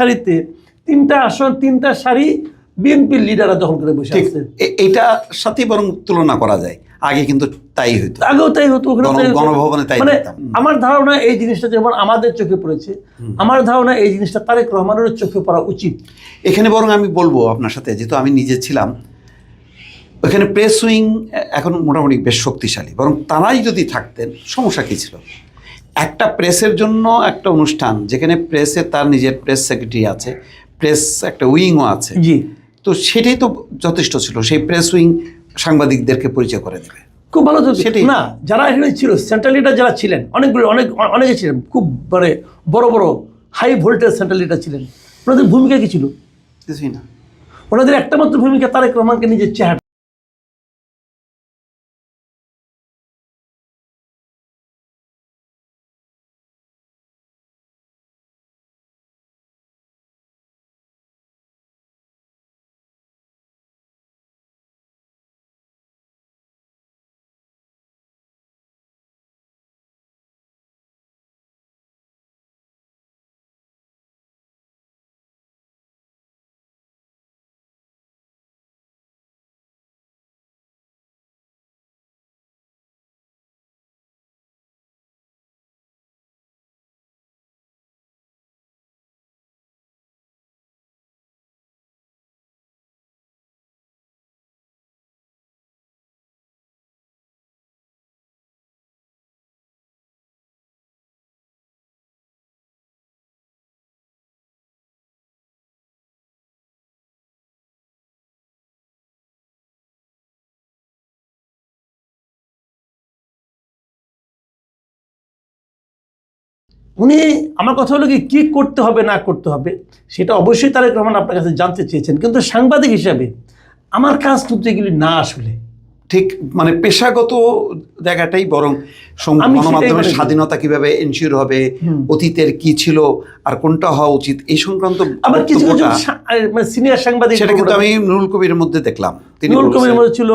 সারিতে 3টা আসন 3টা সারি বিএনপির লিডাররা দখল করে বসে আছে। এইটার সাথে বরং তুলনা করা যায়, আগে কিন্তু তাই হইতো, আগেও তাই হতো, গণভবনে তাই। মানে আমার ধারণা এই জিনিসটা যেমন আমাদের চোখে পড়েছে, আমার ধারণা এই জিনিসটা তারেক রহমানের চোখে পড়া উচিত। এখানে বরং আমি বলবো আপনার সাথে, যেহেতু আমি নিজে ছিলাম ওখানে, প্রেস উইং এখন মোটামুটি বেশ শক্তিশালী, বরং তারাই যদি থাকতেন সমস্যা কী ছিল? একটা প্রেসের জন্য একটা অনুষ্ঠান যেখানে প্রেসে তার নিজের প্রেস সেক্রেটারি আছে, প্রেস একটা উইংও আছে, জি, তো সেটাই তো যথেষ্ট ছিল। সেই প্রেস উইং সাংবাদিকদেরকে পরিচয় করে দেবে, খুব ভালো সেটাই না। যারা এখানে ছিল সেন্ট্রাল লিডার যারা ছিলেন, অনেকে ছিলেন খুব মানে বড় বড় হাই ভোল্টেজ সেন্ট্রাল লিডার ছিলেন, ওনাদের ভূমিকা কি ছিল? কিছুই না। ওনাদের একটা মাত্র ভূমিকা তারেক রহমানকে নিজের চেহারা। উনি আমার কথা হলো কি করতে হবে না করতে হবে সেটা অবশ্যই তারেক রহমান আপনার কাছে জানতে চেয়েছেন, কিন্তু সাংবাদিক হিসাবে আমার কাজ কিন্তু এগুলি না, আসলে ঠিক মানে পেশাগত জায়গাটাই বরং গণমাধ্যমের স্বাধীনতা কিভাবে এনশিওর হবে, অতীতের কি ছিল আর কোনটা হওয়া উচিত এই সংক্রান্ত আবার কিছু কিছু সিনিয়র সাংবাদিক, সেটা কিন্তু আমি নুরুল কবিরের মধ্যে দেখলাম, নুরুল কবিরের মধ্যে ছিল,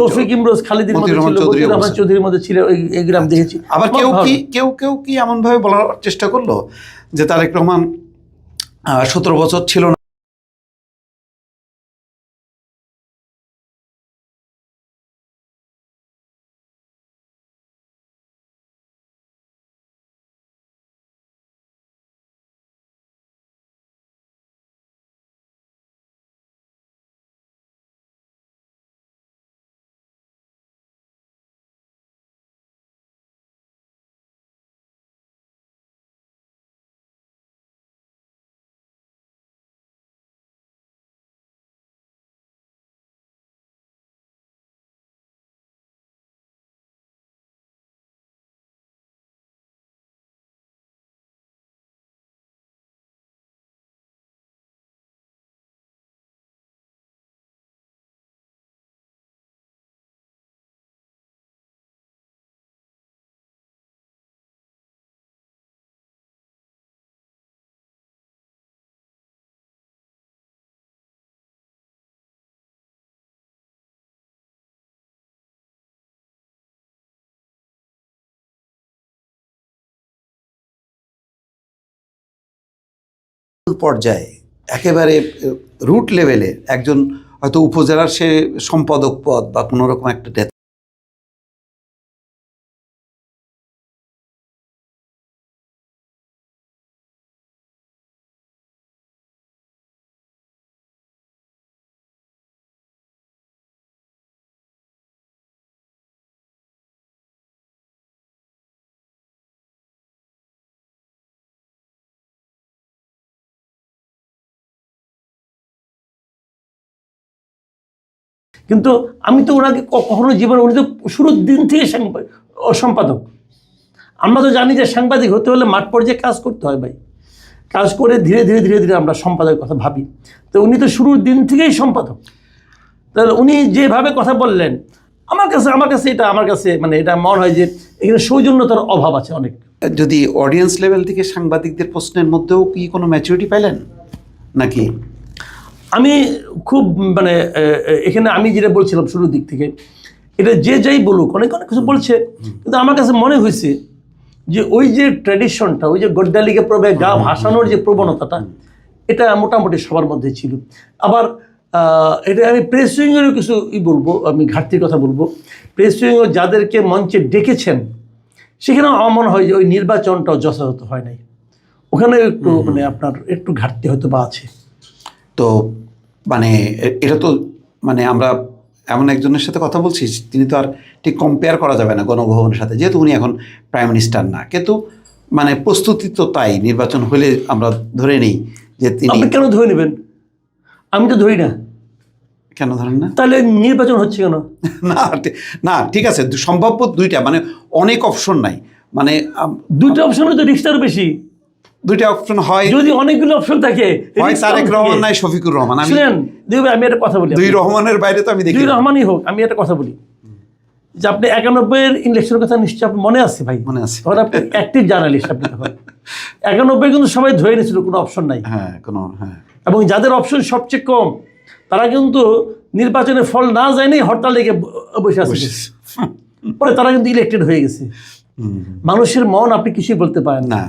তৌফিক ইমরোজ খালিদের মধ্যে ছিল, মতিউর রহমান চৌধুরীর মধ্যে ছিল, এই গ্রাম দেখেছি। আবার কেউ কি এমন ভাবে বলার চেষ্টা করলো যে তারেক রহমান 17 বছর ছিল না। পর্যায়ে একেবারে রুট লেভেলে একজন হয়তো উপজেলার সে সম্পাদক পদ বা কোনো রকম একটা কিন্তু আমি তো ওনাকে কখনো জীবনে, উনি তো শুরুর দিন থেকে সম্পাদক। আমরা তো জানি যে সাংবাদিক হতে হলে মাঠ পর্যায়ে কাজ করতে হয় ভাই, কাজ করে ধীরে ধীরে ধীরে ধীরে আমরা সম্পাদকের কথা ভাবি। তো উনি তো শুরুর দিন থেকেই সম্পাদক, তাহলে উনি যেভাবে কথা বললেন আমার কাছে মানে এটা মনে হয় যে এখানে সৌজন্যতার অভাব আছে অনেক। যদি অডিয়েন্স লেভেল থেকে সাংবাদিকদের প্রশ্নের মধ্যেও কি কোনো ম্যাচুরিটি পাইলেন নাকি? আমি খুব মানে এখানে আমি যেটা বলছিলাম শুরুর দিক থেকে, এটা যে যাই বলুক অনেক কিছু বলছে, কিন্তু আমার কাছে মনে হয়েছে যে ওই যে ট্র্যাডিশনটা, ওই যে গড্ডালিকে প্রবে গা ভাসানোর যে প্রবণতাটা, এটা মোটামুটি সবার মধ্যে ছিল। আবার এটা আমি প্রেস উইংয়েরও কিছু বলবো, আমি ঘাটতির কথা বলবো। প্রেস উইংও যাদেরকে মঞ্চে ডেকেছেন সেখানেও আমার মনে হয় যে ওই নির্বাচনটাও যথাযথ হয় নাই, ওখানে একটু মানে আপনার একটু ঘাটতি হয়তো বা আছে। তো মানে এটা তো মানে আমরা এমন একজনের সাথে কথা বলছি, তিনি তো আর ঠিক কম্পেয়ার করা যাবে না গণভবনের সাথে, যেহেতু উনি এখন প্রাইম মিনিস্টার না, কিন্তু মানে প্রস্তুতি তো তাই, নির্বাচন হলে আমরা ধরে নিই যে তিনি। আপনি কেন ধরে নেবেন? আমি তো ধরি না। কেন ধরেন না? তাহলে নির্বাচন হচ্ছে কেন? না ঠিক আছে, সম্ভাব্য দুইটা, মানে অনেক অপশন নাই, মানে দুইটা অপশন তো রিস্কটার বেশি। দুইটা অপশন হয়, যদি অনেকগুলো অপশন থাকে, হয় তারেক রহমান নাই শফিকুর রহমান। আমি শুনেন দেখবে, আমি একটা কথা বলি, দুই রহমানের বাইরে তো আমি দেখি দুই রহমানই হোক, আমি একটা কথা বলি যে আপনি 91-এর ইলেকশনের কথা নিশ্চয়ই আপনার মনে আছে ভাই? মনে আছে। তখন আপনি অ্যাক্টিভ জার্নালিস্ট, আপনি তখন 91 কিন্তু সবাই ধরে নিয়েছিল কোনো অপশন নাই। হ্যাঁ, কোনো হ্যাঁ। এবং যাদের অপশন সবচেয়ে কম তারা কিন্তু নির্বাচনের ফল না যায়নি, হরতাল লেগে বসে আছে, পরে তারা কিন্তু ইলেক্টেড হয়ে গেছে। মানুষের মন আপনি কিছুই বলতে পারেন না।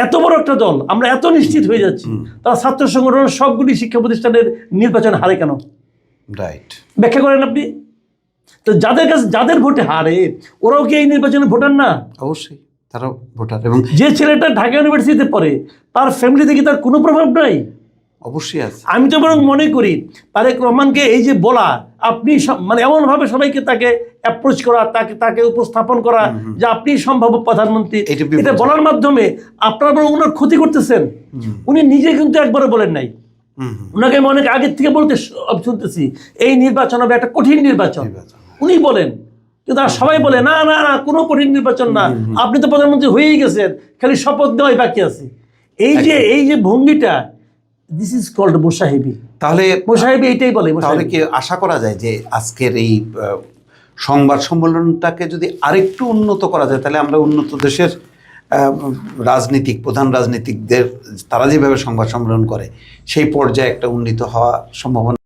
এত বড় একটা দল, আমরা এত নিশ্চিত হয়ে যাচ্ছি, তারা ছাত্র সংগঠনের সবগুলি শিক্ষা প্রতিষ্ঠানের নির্বাচন হারে কেন? রাইট, ব্যাখ্যা করেন আপনি। তো যাদের কাছে, যাদের ভোটে হারে, ওরাও কি এই নির্বাচনে ভোটার না? অবশ্যই তারাও ভোটার। এবং যে ছেলেটা ঢাকা ইউনিভার্সিটিতে পড়ে, তার ফ্যামিলিতে কি তার কোনো প্রভাব নাই? অবশ্যই আছে। আমি তো বরং মনে করি তারেক রহমানকে এই যে বলা, আপনি মানে এমনভাবে সবাইকে তাকে অ্যাপ্রোচ করা, তাকে উপস্থাপন করা যে আপনি সম্ভাব্য প্রধানমন্ত্রী, এটা বলার মাধ্যমে আপনারা বরং ওনার ক্ষতি করতেছেন। উনি নিজে কিন্তু একবারও বলেন নাই। ওনাকে আমি অনেক আগের থেকে বলতে শুনতেছি এই নির্বাচন হবে একটা কঠিন নির্বাচন, উনি বলেন। কিন্তু আর সবাই বলে না না না, কোনো কঠিন নির্বাচন না, আপনি তো প্রধানমন্ত্রী হয়েই গেছেন, খালি শপথ দেওয়াই বাকি আছে। এই যে ভঙ্গিটা, দিস ইজ কল্ড মোসাহেবি। তাহলে মোসাহেবি এইটাই বলে। তাহলে কি আশা করা যায় যে আজকের এই সংবাদ সম্মেলনটাকে যদি আরেকটু উন্নত করা যায়, তাহলে আমরা উন্নত দেশের প্রধান রাজনীতিকদের তারা যেভাবে সংবাদ সম্মেলন করে সেই পর্যায়ে একটা উন্নীত হওয়া সম্ভাবনা